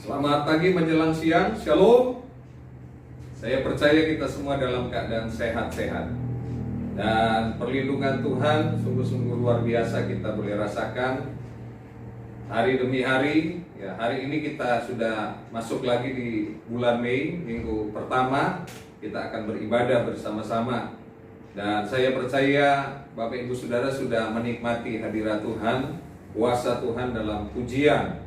Selamat pagi menjelang siang, Shalom. Saya percaya kita semua dalam keadaan sehat-sehat. Dan perlindungan Tuhan sungguh-sungguh luar biasa kita boleh rasakan hari demi hari. Ya, hari ini kita sudah masuk lagi di bulan Mei, minggu pertama. Kita akan beribadah bersama-sama. Dan saya percaya Bapak Ibu Saudara sudah menikmati hadirat Tuhan, kuasa Tuhan dalam pujian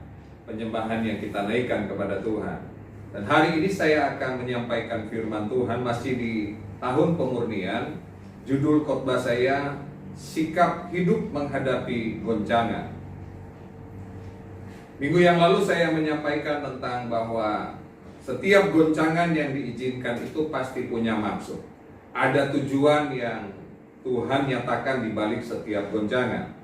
penyembahan yang kita naikkan kepada Tuhan. Dan hari ini saya akan menyampaikan firman Tuhan masih di tahun pemurnian. Judul khotbah saya, Sikap Hidup Menghadapi Goncangan. Minggu yang lalu saya menyampaikan tentang bahwa setiap goncangan yang diizinkan itu pasti punya maksud. Ada tujuan yang Tuhan nyatakan di balik setiap goncangan.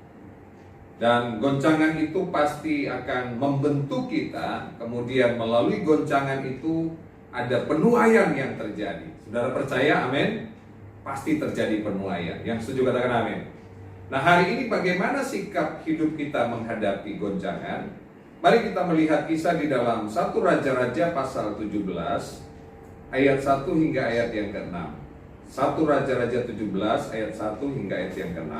Dan goncangan itu pasti akan membentuk kita. Kemudian melalui goncangan itu ada penuaian yang terjadi. Saudara percaya? Amin. Pasti terjadi penuaian. Yang setuju katakan amin. Nah, hari ini bagaimana sikap hidup kita menghadapi goncangan? Mari kita melihat kisah di dalam 1 Raja-Raja pasal 17 ayat 1 hingga ayat yang ke-6. 1 Raja-Raja 17 ayat 1 hingga ayat yang ke-6.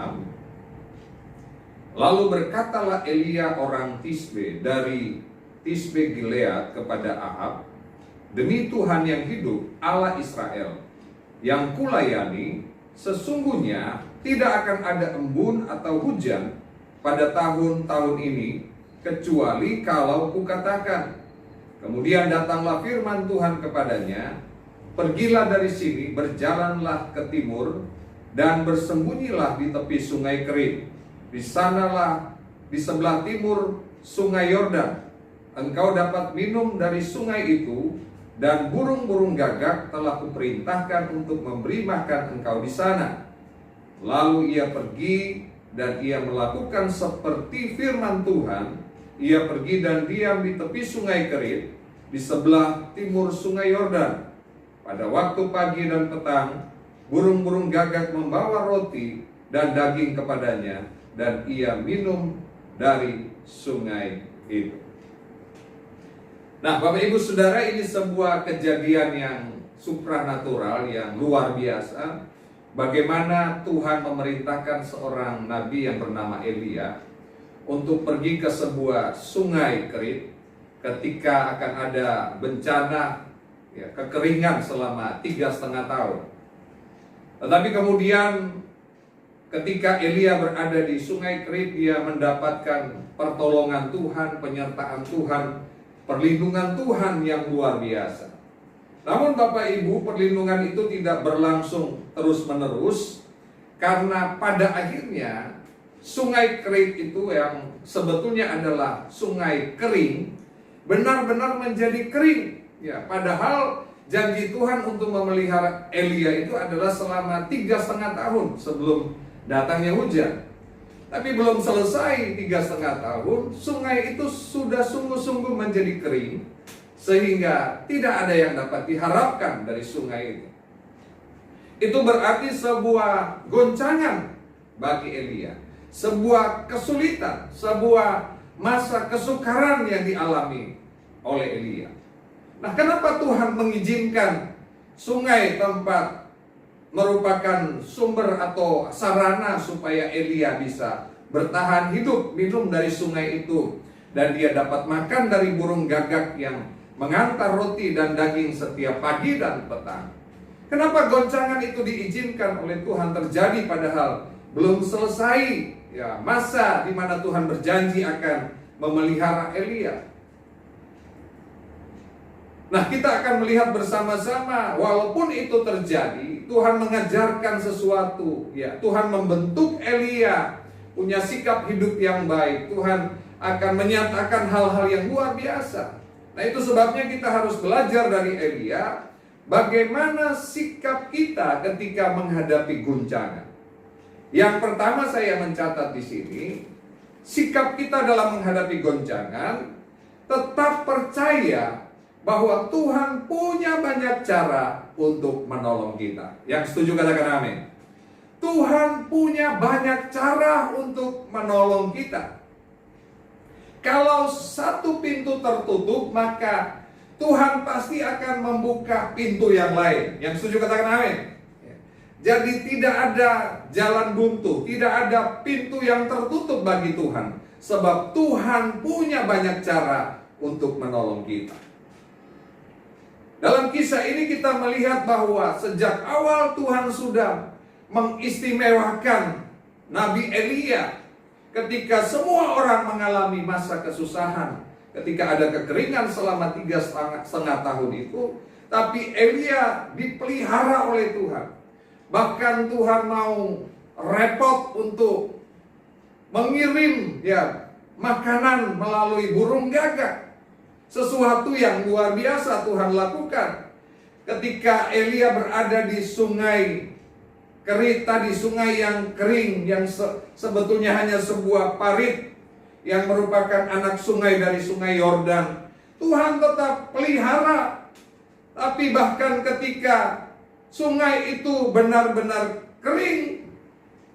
Lalu berkatalah Elia orang Tisbe dari Tisbe Gilead kepada Ahab, demi Tuhan yang hidup, Allah Israel, yang kulayani, sesungguhnya tidak akan ada embun atau hujan pada tahun-tahun ini, kecuali kalau kukatakan. Kemudian datanglah firman Tuhan kepadanya, pergilah dari sini, berjalanlah ke timur, dan bersembunyilah di tepi sungai Kerit. Di sanalah di sebelah timur sungai Yordan. Engkau dapat minum dari sungai itu, dan burung-burung gagak telah kuperintahkan untuk memberi makan engkau di sana. Lalu ia pergi dan ia melakukan seperti firman Tuhan. Ia pergi dan diam di tepi sungai Kerit, di sebelah timur sungai Yordan. Pada waktu pagi dan petang, burung-burung gagak membawa roti dan daging kepadanya, dan ia minum dari sungai itu. Nah, Bapak Ibu Saudara, ini sebuah kejadian yang supranatural, yang luar biasa. Bagaimana Tuhan memerintahkan seorang nabi yang bernama Elia untuk pergi ke sebuah sungai Kerit ketika akan ada bencana, kekeringan selama 3,5 tahun. Tetapi kemudian ketika Elia berada di sungai Kerit, dia mendapatkan pertolongan Tuhan, penyertaan Tuhan, perlindungan Tuhan yang luar biasa. Namun Bapak Ibu, perlindungan itu tidak berlangsung terus-menerus, karena pada akhirnya sungai Kerit itu yang sebetulnya adalah sungai kering, benar-benar menjadi kering. Ya, padahal janji Tuhan untuk memelihara Elia itu adalah selama 3,5 tahun sebelum datangnya hujan. Tapi belum selesai 3,5 tahun, sungai itu sudah sungguh-sungguh menjadi kering, sehingga tidak ada yang dapat diharapkan dari sungai itu. Itu berarti sebuah goncangan bagi Elia, sebuah kesulitan, sebuah masa kesukaran yang dialami oleh Elia. Nah, kenapa Tuhan mengizinkan sungai tempat merupakan sumber atau sarana supaya Elia bisa bertahan hidup, minum dari sungai itu, dan dia dapat makan dari burung gagak yang mengantar roti dan daging setiap pagi dan petang? Kenapa goncangan itu diizinkan oleh Tuhan terjadi padahal belum selesai masa di mana Tuhan berjanji akan memelihara Elia? Nah, kita akan melihat bersama-sama, walaupun itu terjadi, Tuhan mengajarkan sesuatu. Tuhan membentuk Elia punya sikap hidup yang baik. Tuhan akan menyatakan hal-hal yang luar biasa. Nah, itu sebabnya kita harus belajar dari Elia, bagaimana sikap kita ketika menghadapi goncangan. Yang pertama saya mencatat di sini, sikap kita dalam menghadapi goncangan, tetap percaya bahwa Tuhan punya banyak cara untuk menolong kita. Yang setuju katakan amin. Tuhan punya banyak cara untuk menolong kita. Kalau satu pintu tertutup, maka Tuhan pasti akan membuka pintu yang lain. Yang setuju katakan amin. Jadi tidak ada jalan buntu, tidak ada pintu yang tertutup bagi Tuhan. Sebab Tuhan punya banyak cara untuk menolong kita. Dalam kisah ini kita melihat bahwa sejak awal Tuhan sudah mengistimewakan Nabi Elia. Ketika semua orang mengalami masa kesusahan, ketika ada kekeringan selama 3,5 tahun itu, tapi Elia dipelihara oleh Tuhan. Bahkan Tuhan mau repot untuk mengirim makanan melalui burung gagak. Sesuatu yang luar biasa Tuhan lakukan. Ketika Elia berada di sungai Kerita, di sungai yang kering, yang sebetulnya hanya sebuah parit yang merupakan anak sungai dari sungai Yordan, Tuhan tetap pelihara. Tapi bahkan ketika sungai itu benar-benar kering,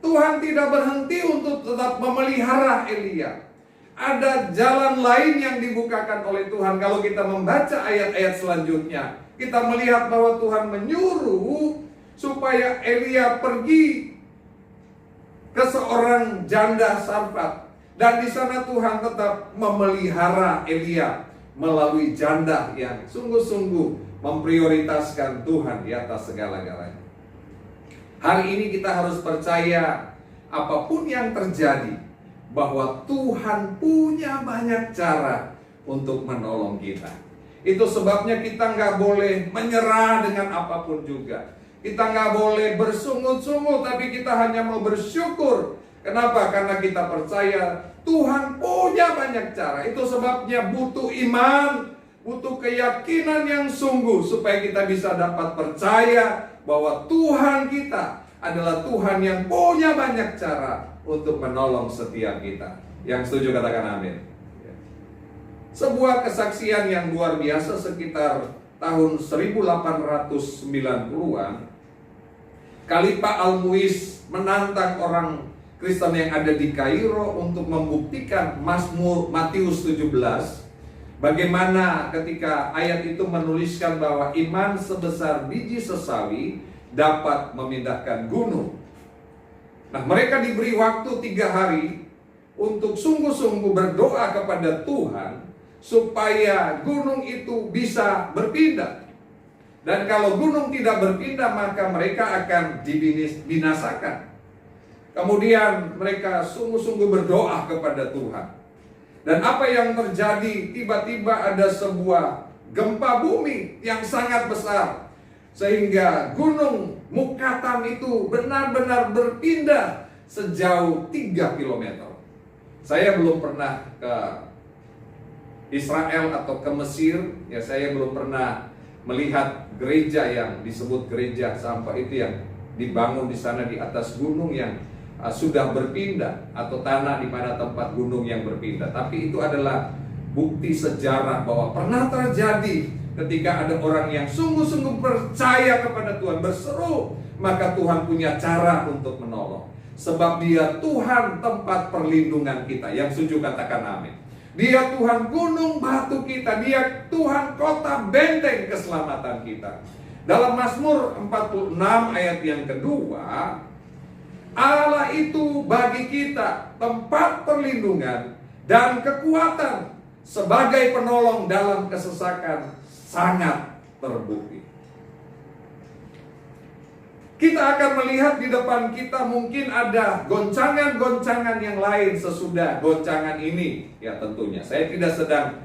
Tuhan tidak berhenti untuk tetap memelihara Elia. Ada jalan lain yang dibukakan oleh Tuhan. Kalau kita membaca ayat-ayat selanjutnya, kita melihat bahwa Tuhan menyuruh supaya Elia pergi ke seorang janda Sarfat. Dan di sana Tuhan tetap memelihara Elia melalui janda yang sungguh-sungguh memprioritaskan Tuhan di atas segala-galanya. Hari ini kita harus percaya apapun yang terjadi, bahwa Tuhan punya banyak cara untuk menolong kita. Itu sebabnya kita nggak boleh menyerah dengan apapun juga. Kita nggak boleh bersungut-sungut, tapi kita hanya mau bersyukur. Kenapa? Karena kita percaya Tuhan punya banyak cara. Itu sebabnya butuh iman, butuh keyakinan yang sungguh supaya kita bisa dapat percaya bahwa Tuhan kita adalah Tuhan yang punya banyak cara untuk menolong setiap kita. Yang setuju katakan amin. Sebuah kesaksian yang luar biasa sekitar tahun 1890-an, Khalifah Al-Muiz menantang orang Kristen yang ada di Kairo untuk membuktikan Mazmur Matius 17. Bagaimana ketika ayat itu menuliskan bahwa iman sebesar biji sesawi dapat memindahkan gunung. Nah, mereka diberi waktu 3 hari untuk sungguh-sungguh berdoa kepada Tuhan supaya gunung itu bisa berpindah. Dan kalau gunung tidak berpindah, maka mereka akan dibinasakan. Kemudian mereka sungguh-sungguh berdoa kepada Tuhan. Dan apa yang terjadi? Tiba-tiba ada sebuah gempa bumi yang sangat besar, sehingga gunung Mukattam itu benar-benar berpindah sejauh 3 km. Saya belum pernah ke Israel atau ke Mesir, ya saya belum pernah melihat gereja yang disebut gereja sampah itu yang dibangun di sana di atas gunung yang sudah berpindah, atau tanah di mana tempat gunung yang berpindah. Tapi itu adalah bukti sejarah bahwa pernah terjadi ketika ada orang yang sungguh-sungguh percaya kepada Tuhan, berseru, maka Tuhan punya cara untuk menolong. Sebab Dia Tuhan tempat perlindungan kita. Yang setuju katakan amin. Dia Tuhan gunung batu kita. Dia Tuhan kota benteng keselamatan kita. Dalam Mazmur 46 ayat yang kedua, Allah itu bagi kita tempat perlindungan dan kekuatan, sebagai penolong dalam kesesakan sangat terbukti. Kita akan melihat di depan kita mungkin ada goncangan-goncangan yang lain sesudah goncangan ini. Ya tentunya, saya tidak sedang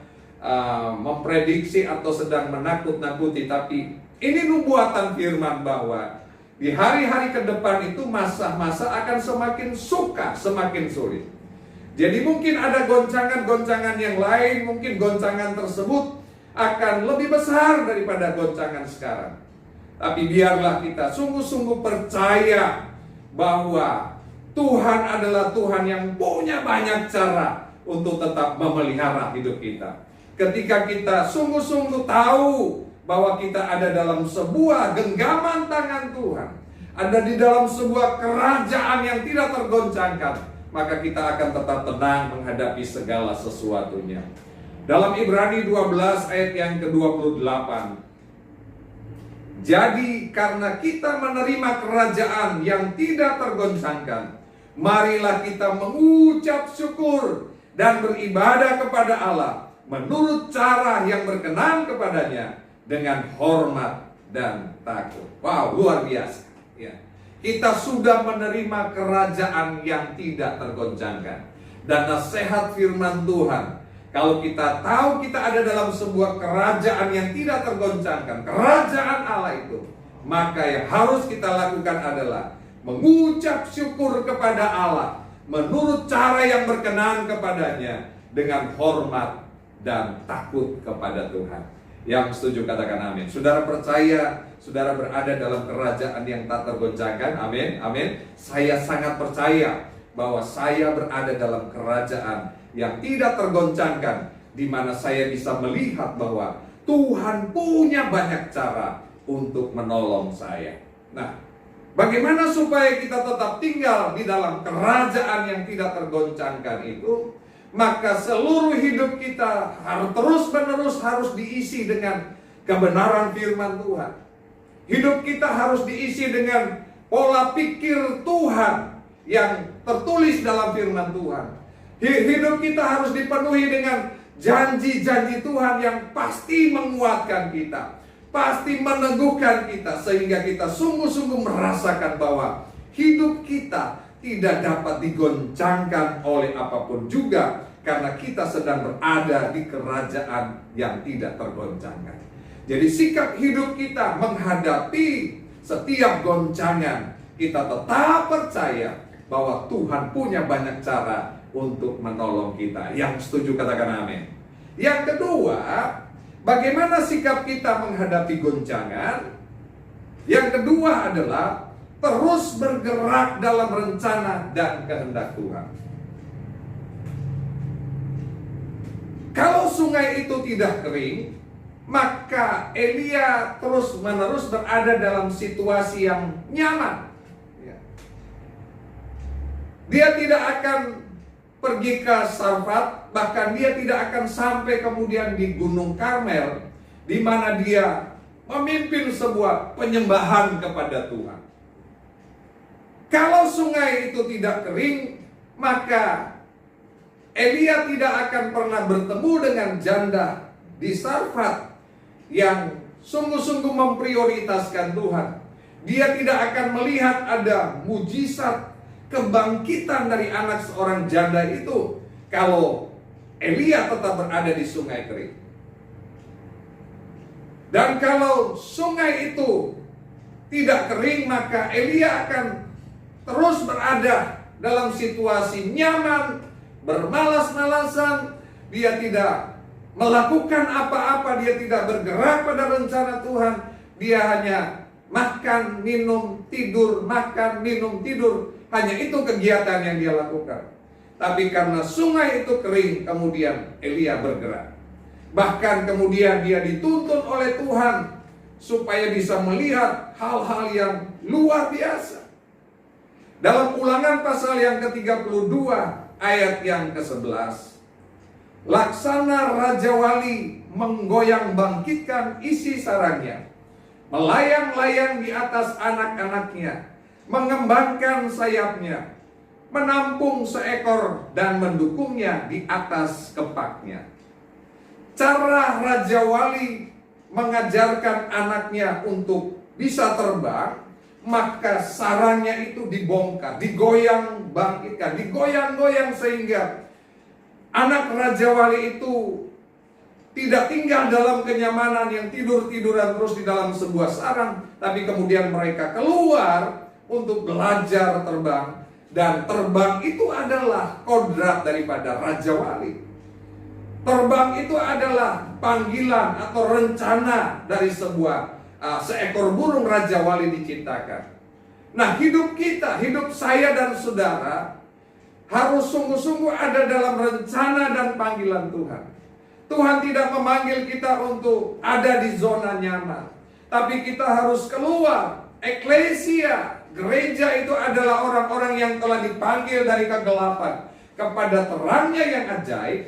memprediksi atau sedang menakut-nakuti, tapi ini nubuatan firman bahwa di hari-hari ke depan itu masa-masa akan semakin sukar, semakin sulit. Jadi mungkin ada goncangan-goncangan yang lain, mungkin goncangan tersebut akan lebih besar daripada goncangan sekarang. Tapi biarlah kita sungguh-sungguh percaya bahwa Tuhan adalah Tuhan yang punya banyak cara untuk tetap memelihara hidup kita. Ketika kita sungguh-sungguh tahu bahwa kita ada dalam sebuah genggaman tangan Tuhan, ada di dalam sebuah kerajaan yang tidak tergoncangkan, maka kita akan tetap tenang menghadapi segala sesuatunya. Dalam Ibrani 12 ayat yang ke-28, jadi karena kita menerima kerajaan yang tidak tergoncangkan, marilah kita mengucap syukur dan beribadah kepada Allah menurut cara yang berkenan kepadanya dengan hormat dan takut. Wow, luar biasa ya. Kita sudah menerima kerajaan yang tidak tergoncangkan. Dan nasihat firman Tuhan, kalau kita tahu kita ada dalam sebuah kerajaan yang tidak tergoncangkan, kerajaan Allah itu, maka yang harus kita lakukan adalah mengucap syukur kepada Allah menurut cara yang berkenan kepadanya dengan hormat dan takut kepada Tuhan. Yang setuju katakan amin. Saudara percaya saudara berada dalam kerajaan yang tak tergoncangkan? Amin, amin. Saya sangat percaya bahwa saya berada dalam kerajaan yang tidak tergoncangkan, di mana saya bisa melihat bahwa Tuhan punya banyak cara untuk menolong saya. Nah, bagaimana supaya kita tetap tinggal di dalam kerajaan yang tidak tergoncangkan itu? Maka seluruh hidup kita harus terus-menerus harus diisi dengan kebenaran firman Tuhan. Hidup kita harus diisi dengan pola pikir Tuhan yang tertulis dalam firman Tuhan. Hidup kita harus dipenuhi dengan janji-janji Tuhan yang pasti menguatkan kita, pasti meneguhkan kita, sehingga kita sungguh-sungguh merasakan bahwa hidup kita tidak dapat digoncangkan oleh apapun juga, karena kita sedang berada di kerajaan yang tidak tergoncangkan. Jadi sikap hidup kita menghadapi setiap goncangan, kita tetap percaya bahwa Tuhan punya banyak cara untuk menolong kita. Yang setuju katakan amin. Yang kedua, bagaimana sikap kita menghadapi goncangan? Yang kedua adalah terus bergerak dalam rencana dan kehendak Tuhan. Kalau sungai itu tidak kering, maka Elia terus-menerus berada dalam situasi yang nyaman. Dia tidak akan pergi ke Sarfat, bahkan dia tidak akan sampai kemudian di Gunung Karmel, di mana dia memimpin sebuah penyembahan kepada Tuhan. Kalau sungai itu tidak kering, maka Elia tidak akan pernah bertemu dengan janda di Sarfat yang sungguh-sungguh memprioritaskan Tuhan. Dia tidak akan melihat ada mujizat kebangkitan dari anak seorang janda itu kalau Elia tetap berada di sungai kering. Dan kalau sungai itu tidak kering, maka Elia akan terus berada dalam situasi nyaman, bermalas-malasan. Dia tidak melakukan apa-apa, dia tidak bergerak pada rencana Tuhan. Dia hanya makan, minum, tidur, makan, minum, tidur. Hanya itu kegiatan yang dia lakukan. Tapi karena sungai itu kering, kemudian Elia bergerak. Bahkan kemudian dia dituntun oleh Tuhan supaya bisa melihat hal-hal yang luar biasa. Dalam Ulangan pasal yang ke-32 ayat yang ke-11, laksana Raja Wali menggoyang bangkitkan isi sarangnya, melayang-layang di atas anak-anaknya, mengembangkan sayapnya, menampung seekor dan mendukungnya di atas kepaknya. Cara Raja Wali mengajarkan anaknya untuk bisa terbang, maka sarangnya itu dibongkar, digoyang bangkitkan, digoyang-goyang, sehingga anak Raja Wali itu tidak tinggal dalam kenyamanan yang tidur-tiduran terus di dalam sebuah sarang, tapi kemudian mereka keluar untuk belajar terbang. Dan terbang itu adalah kodrat daripada Raja Wali. Terbang itu adalah panggilan atau rencana dari seekor burung Raja Wali diciptakan. Nah, hidup kita, hidup saya dan saudara harus sungguh-sungguh ada dalam rencana dan panggilan Tuhan. Tuhan tidak memanggil kita untuk ada di zona nyaman, tapi kita harus keluar. Eklesia gereja itu adalah orang-orang yang telah dipanggil dari kegelapan kepada terangnya yang ajaib,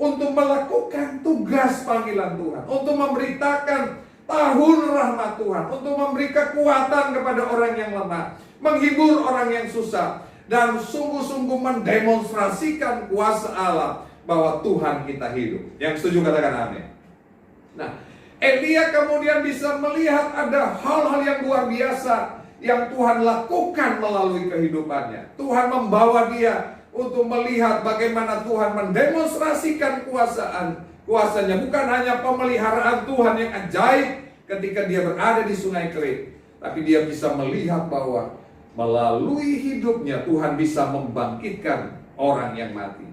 untuk melakukan tugas panggilan Tuhan, untuk memberitakan tahun rahmat Tuhan, untuk memberi kekuatan kepada orang yang lemah, menghibur orang yang susah, dan sungguh-sungguh mendemonstrasikan kuasa Allah bahwa Tuhan kita hidup. Yang setuju katakan amin. Nah, Elia kemudian bisa melihat ada hal-hal yang luar biasa yang Tuhan lakukan melalui kehidupannya. Tuhan membawa dia untuk melihat bagaimana Tuhan mendemonstrasikan kuasanya. Bukan hanya pemeliharaan Tuhan yang ajaib ketika dia berada di Sungai Kerit, tapi dia bisa melihat bahwa melalui hidupnya Tuhan bisa membangkitkan orang yang mati.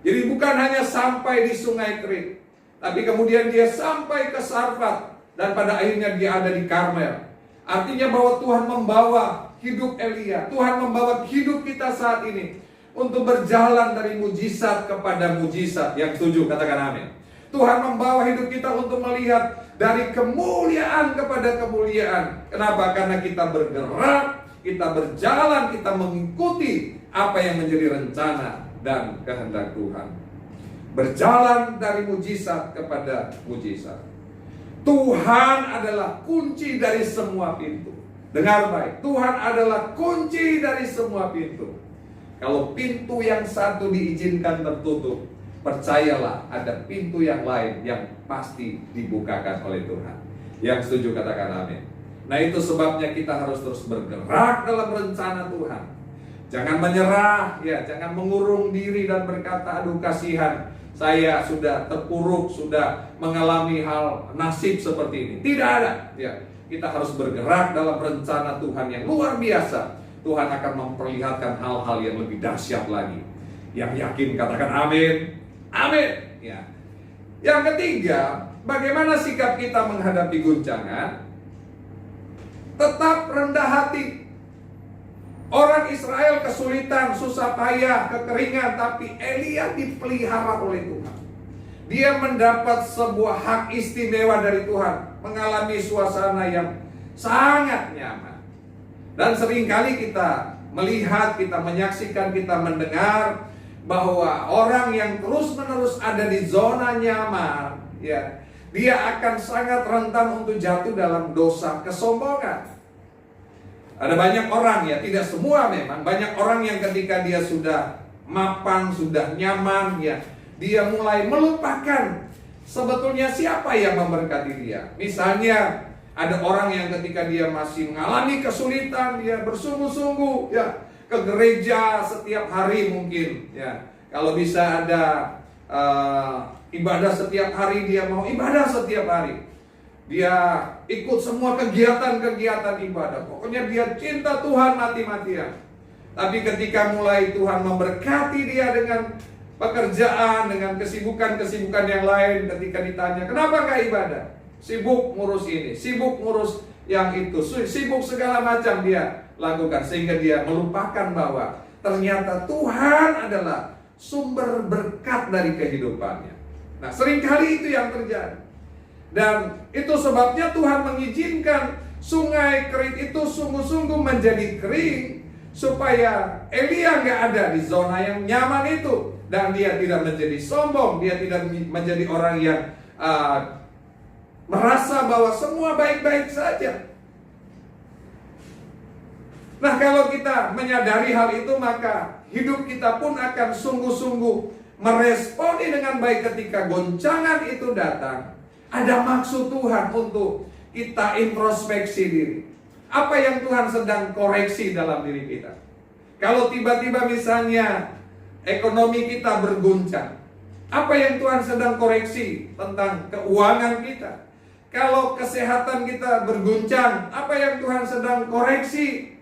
Jadi bukan hanya sampai di Sungai Kerit, tapi kemudian dia sampai ke Sarfat, dan pada akhirnya dia ada di Karmel. Artinya bahwa Tuhan membawa hidup Elia, Tuhan membawa hidup kita saat ini untuk berjalan dari mujizat kepada mujizat. Yang setuju katakan amin. Tuhan membawa hidup kita untuk melihat dari kemuliaan kepada kemuliaan. Kenapa? Karena kita bergerak, kita berjalan, kita mengikuti apa yang menjadi rencana dan kehendak Tuhan. Berjalan dari mujizat kepada mujizat. Tuhan adalah kunci dari semua pintu. Dengar baik, Tuhan adalah kunci dari semua pintu. Kalau pintu yang satu diizinkan tertutup, percayalah ada pintu yang lain yang pasti dibukakan oleh Tuhan. Yang setuju katakan amin. Nah, itu sebabnya kita harus terus bergerak dalam rencana Tuhan. Jangan menyerah, ya, jangan mengurung diri dan berkata, aduh kasihan, saya sudah terpuruk, sudah mengalami hal nasib seperti ini. Tidak ada, ya. Kita harus bergerak dalam rencana Tuhan yang luar biasa. Tuhan akan memperlihatkan hal-hal yang lebih dahsyat lagi. Yang yakin katakan amin. Amin. Ya. Yang ketiga, bagaimana sikap kita menghadapi guncangan? Tetap rendah hati. Orang Israel kesulitan, susah payah, kekeringan, tapi Elia dipelihara oleh Tuhan. Dia mendapat sebuah hak istimewa dari Tuhan, mengalami suasana yang sangat nyaman. Dan seringkali kita melihat, kita menyaksikan, kita mendengar bahwa orang yang terus-menerus ada di zona nyaman, ya, dia akan sangat rentan untuk jatuh dalam dosa kesombongan. Ada banyak orang, ya, tidak semua memang, banyak orang yang ketika dia sudah mapan, sudah nyaman, ya, dia mulai melupakan sebetulnya siapa yang memberkati dia. Misalnya ada orang yang ketika dia masih mengalami kesulitan, dia bersungguh-sungguh, ya, ke gereja setiap hari mungkin, ya. Kalau bisa ada ibadah setiap hari, dia mau ibadah setiap hari. Dia ikut semua kegiatan-kegiatan ibadah. Pokoknya dia cinta Tuhan mati-matian. Tapi ketika mulai Tuhan memberkati dia dengan pekerjaan, dengan kesibukan-kesibukan yang lain, ketika ditanya, kenapa gak ibadah? Sibuk ngurus ini, sibuk ngurus yang itu, sibuk segala macam dia lakukan. Sehingga dia melupakan bahwa ternyata Tuhan adalah sumber berkat dari kehidupannya. Nah, seringkali itu yang terjadi. Dan itu sebabnya Tuhan mengizinkan Sungai Kerit itu sungguh-sungguh menjadi kering, supaya Elia gak ada di zona yang nyaman itu. Dan dia tidak menjadi sombong, dia tidak menjadi orang yang merasa bahwa semua baik-baik saja. Nah, kalau kita menyadari hal itu, maka hidup kita pun akan sungguh-sungguh meresponi dengan baik ketika goncangan itu datang. Ada maksud Tuhan untuk kita introspeksi diri. Apa yang Tuhan sedang koreksi dalam diri kita? Kalau tiba-tiba misalnya ekonomi kita berguncang, apa yang Tuhan sedang koreksi tentang keuangan kita? Kalau kesehatan kita berguncang, apa yang Tuhan sedang koreksi?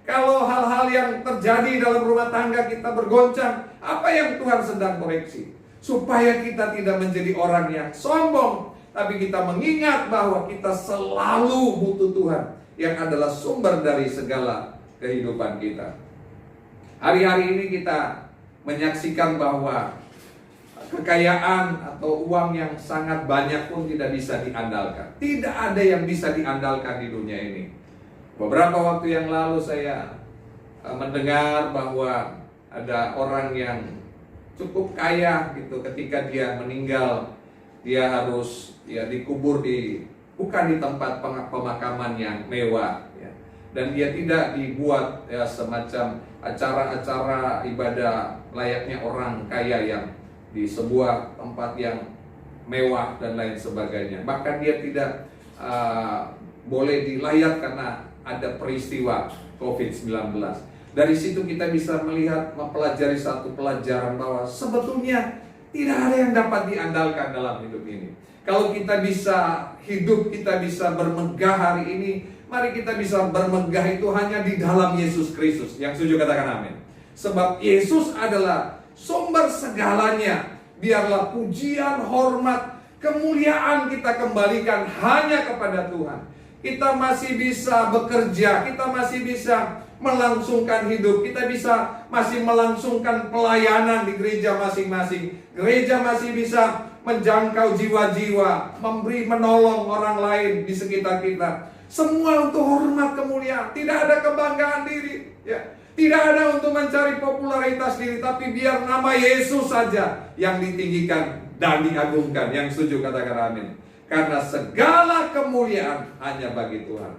Kalau hal-hal yang terjadi dalam rumah tangga kita bergoncang, apa yang Tuhan sedang koreksi? Supaya kita tidak menjadi orang yang sombong, tapi kita mengingat bahwa kita selalu butuh Tuhan yang adalah sumber dari segala kehidupan kita. Hari-hari ini kita menyaksikan bahwa kekayaan atau uang yang sangat banyak pun tidak bisa diandalkan. Tidak ada yang bisa diandalkan di dunia ini. Beberapa waktu yang lalu saya mendengar bahwa ada orang yang cukup kaya gitu, ketika dia meninggal dia harus dikubur bukan di tempat pemakaman yang mewah ya. Dan dia tidak dibuat semacam acara-acara ibadah layaknya orang kaya yang di sebuah tempat yang mewah dan lain sebagainya. Bahkan dia tidak boleh dilayat karena ada peristiwa COVID-19. Dari situ kita bisa mempelajari satu pelajaran bahwa sebetulnya tidak ada yang dapat diandalkan dalam hidup ini. Kalau kita bisa hidup, kita bisa bermegah hari ini, mari kita bisa bermegah itu hanya di dalam Yesus Kristus. Yang setuju katakan amin. Sebab Yesus adalah sumber segalanya. Biarlah pujian, hormat, kemuliaan kita kembalikan hanya kepada Tuhan. Kita masih bisa bekerja, kita masih bisa melangsungkan hidup, kita masih melangsungkan pelayanan di gereja masing-masing. Gereja masih bisa menjangkau jiwa-jiwa, menolong orang lain di sekitar kita. Semua untuk hormat kemuliaan, tidak ada kebanggaan diri, ya. Tidak ada untuk mencari popularitas diri, tapi biar nama Yesus saja yang ditinggikan dan diagungkan. Yang setuju katakan amin. Karena segala kemuliaan hanya bagi Tuhan.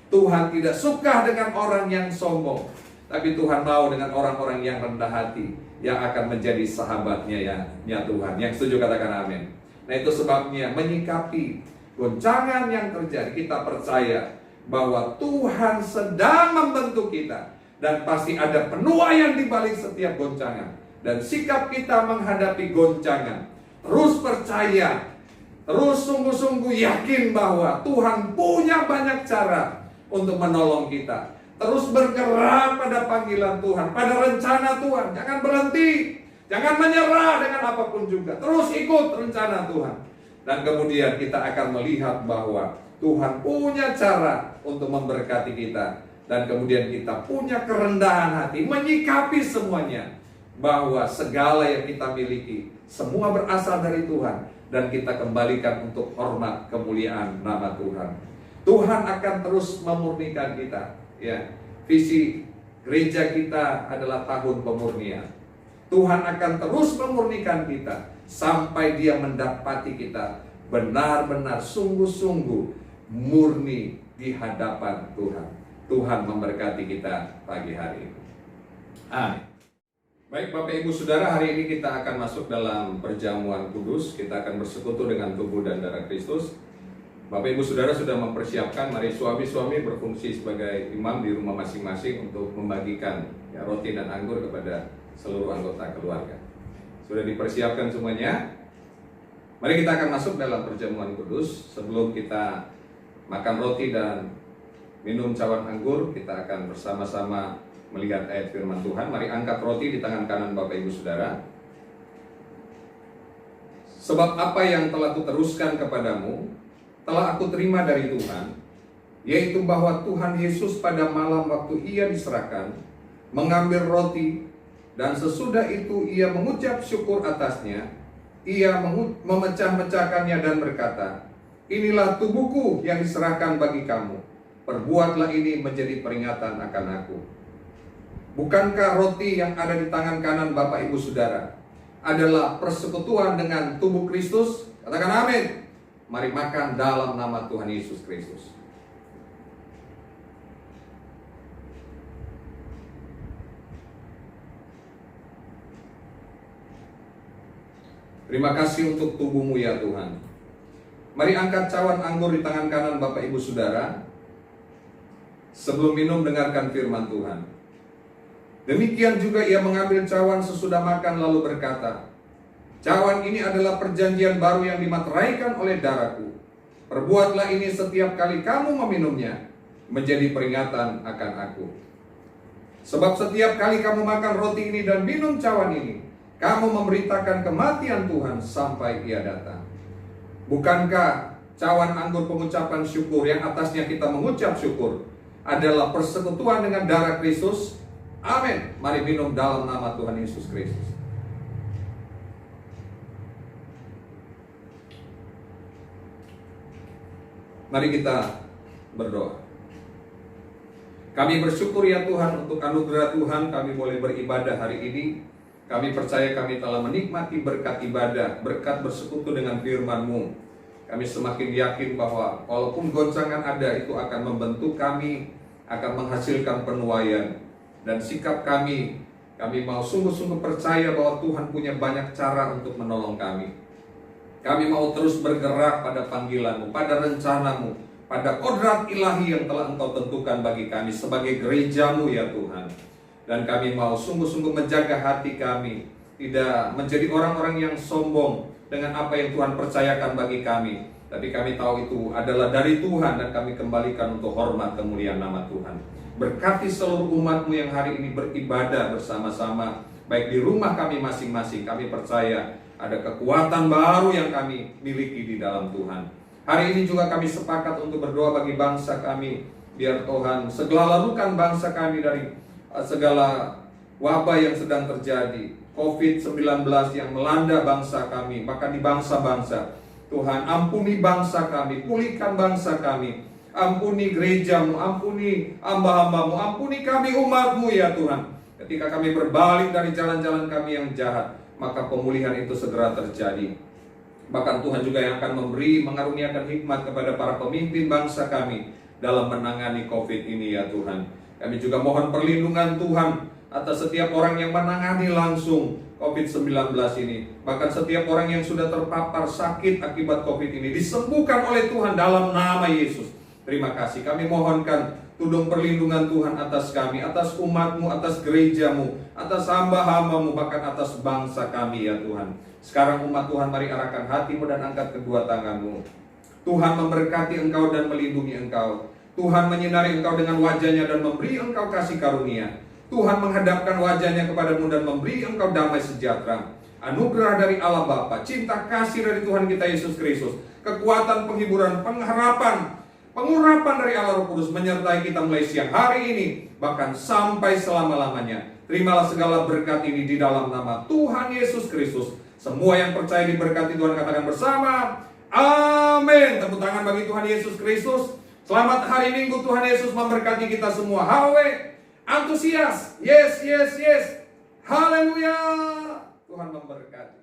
Tuhan tidak suka dengan orang yang sombong, tapi Tuhan mau dengan orang-orang yang rendah hati, yang akan menjadi sahabatnya ya Tuhan. Yang setuju katakan amin. Nah, itu sebabnya menyikapi goncangan yang terjadi, kita percaya bahwa Tuhan sedang membentuk kita, dan pasti ada penuaian di balik setiap goncangan. Dan sikap kita menghadapi goncangan, terus percaya, terus sungguh-sungguh yakin bahwa Tuhan punya banyak cara untuk menolong kita. Terus bergerak pada panggilan Tuhan, pada rencana Tuhan. Jangan berhenti, jangan menyerah dengan apapun juga. Terus ikut rencana Tuhan. Dan kemudian kita akan melihat bahwa Tuhan punya cara untuk memberkati kita. Dan kemudian kita punya kerendahan hati menyikapi semuanya, bahwa segala yang kita miliki semua berasal dari Tuhan, dan kita kembalikan untuk hormat kemuliaan nama Tuhan. Tuhan akan terus memurnikan kita, ya. Visi gereja kita adalah tahun pemurnian. Tuhan akan terus memurnikan kita sampai Dia mendapati kita benar-benar sungguh-sungguh murni di hadapan Tuhan. Tuhan memberkati kita pagi hari ini. Amin. Baik Bapak Ibu Saudara, hari ini kita akan masuk dalam perjamuan kudus. Kita akan bersekutu dengan tubuh dan darah Kristus. Bapak Ibu Saudara sudah mempersiapkan, mari suami-suami berfungsi sebagai imam di rumah masing-masing untuk membagikan roti dan anggur kepada seluruh anggota keluarga. Sudah dipersiapkan semuanya? Mari kita akan masuk dalam perjamuan kudus. Sebelum kita makan roti dan minum cawan anggur, kita akan bersama-sama melihat ayat firman Tuhan. Mari angkat roti di tangan kanan Bapak Ibu Saudara. Sebab apa yang telah kuteruskan kepadamu telah aku terima dari Tuhan, yaitu bahwa Tuhan Yesus pada malam waktu Ia diserahkan mengambil roti, dan sesudah itu Ia mengucap syukur atasnya. Ia memecah-mecahkannya dan berkata, inilah tubuhku yang diserahkan bagi kamu. Perbuatlah ini menjadi peringatan akan aku. Bukankah roti yang ada di tangan kanan Bapak Ibu Saudara adalah persekutuan dengan tubuh Kristus? Katakan amin. Mari makan dalam nama Tuhan Yesus Kristus. Terima kasih untuk tubuhmu ya Tuhan. Mari angkat cawan anggur di tangan kanan Bapak Ibu Saudara. Sebelum minum, dengarkan firman Tuhan. Demikian juga ia mengambil cawan sesudah makan lalu berkata, cawan ini adalah perjanjian baru yang dimateraikan oleh darahku. Perbuatlah ini setiap kali kamu meminumnya, menjadi peringatan akan aku. Sebab setiap kali kamu makan roti ini dan minum cawan ini, kamu memberitakan kematian Tuhan sampai Ia datang. Bukankah cawan anggur pengucapan syukur yang atasnya kita mengucap syukur adalah persekutuan dengan darah Kristus? Amin. Mari minum dalam nama Tuhan Yesus Kristus. Mari kita berdoa. Kami bersyukur ya Tuhan untuk anugerah Tuhan kami boleh beribadah hari ini. Kami percaya kami telah menikmati berkat ibadah, berkat bersekutu dengan firman-Mu. Kami semakin yakin bahwa walaupun goncangan ada, itu akan membentuk kami, akan menghasilkan penuaian. Dan sikap kami mau sungguh-sungguh percaya bahwa Tuhan punya banyak cara untuk menolong kami. Kami mau terus bergerak pada panggilan-Mu, pada rencana-Mu, pada kodrat ilahi yang telah Engkau tentukan bagi kami sebagai gereja-Mu ya Tuhan. Dan kami mau sungguh-sungguh menjaga hati kami, tidak menjadi orang-orang yang sombong dengan apa yang Tuhan percayakan bagi kami. Tapi kami tahu itu adalah dari Tuhan dan kami kembalikan untuk hormat kemuliaan nama Tuhan. Berkati seluruh umat-Mu yang hari ini beribadah bersama-sama, baik di rumah kami masing-masing. Kami percaya ada kekuatan baru yang kami miliki di dalam Tuhan. Hari ini juga kami sepakat untuk berdoa bagi bangsa kami. Biar Tuhan segala lalukan bangsa kami dari segala wabah yang sedang terjadi, COVID-19 yang melanda bangsa kami, bahkan di bangsa-bangsa. Tuhan, ampuni bangsa kami, pulihkan bangsa kami, ampuni gereja-Mu, ampuni hamba-hamba-Mu, ampuni kami umat-Mu ya Tuhan. Ketika kami berbalik dari jalan-jalan kami yang jahat, maka pemulihan itu segera terjadi. Bahkan Tuhan juga yang akan mengaruniakan hikmat kepada para pemimpin bangsa kami dalam menangani COVID ini ya Tuhan. Kami juga mohon perlindungan Tuhan atas setiap orang yang menangani langsung COVID-19 ini. Bahkan setiap orang yang sudah terpapar sakit akibat COVID ini disembuhkan oleh Tuhan dalam nama Yesus. Terima kasih. Kami mohonkan tudung perlindungan Tuhan atas kami, atas umat-Mu, atas gereja-Mu, atas hamba-hamba-Mu, bahkan atas bangsa kami ya Tuhan. Sekarang umat Tuhan, mari arahkan hati-Mu dan angkat kedua tangan-Mu. Tuhan memberkati Engkau dan melindungi Engkau. Tuhan menyinari Engkau dengan wajah-Nya dan memberi Engkau kasih karunia. Tuhan menghadapkan wajah-Nya kepadamu dan memberi Engkau damai sejahtera. Anugerah dari Allah Bapa, cinta kasih dari Tuhan kita Yesus Kristus, kekuatan penghiburan, pengharapan, pengurapan dari Allah Roh Kudus menyertai kita mulai siang hari ini, bahkan sampai selama-lamanya. Terimalah segala berkat ini di dalam nama Tuhan Yesus Kristus. Semua yang percaya diberkati Tuhan katakan bersama, amin. Tepuk tangan bagi Tuhan Yesus Kristus. Selamat hari Minggu, Tuhan Yesus memberkati kita semua. Haleluya, antusias, yes, yes, yes. Haleluya, Tuhan memberkati.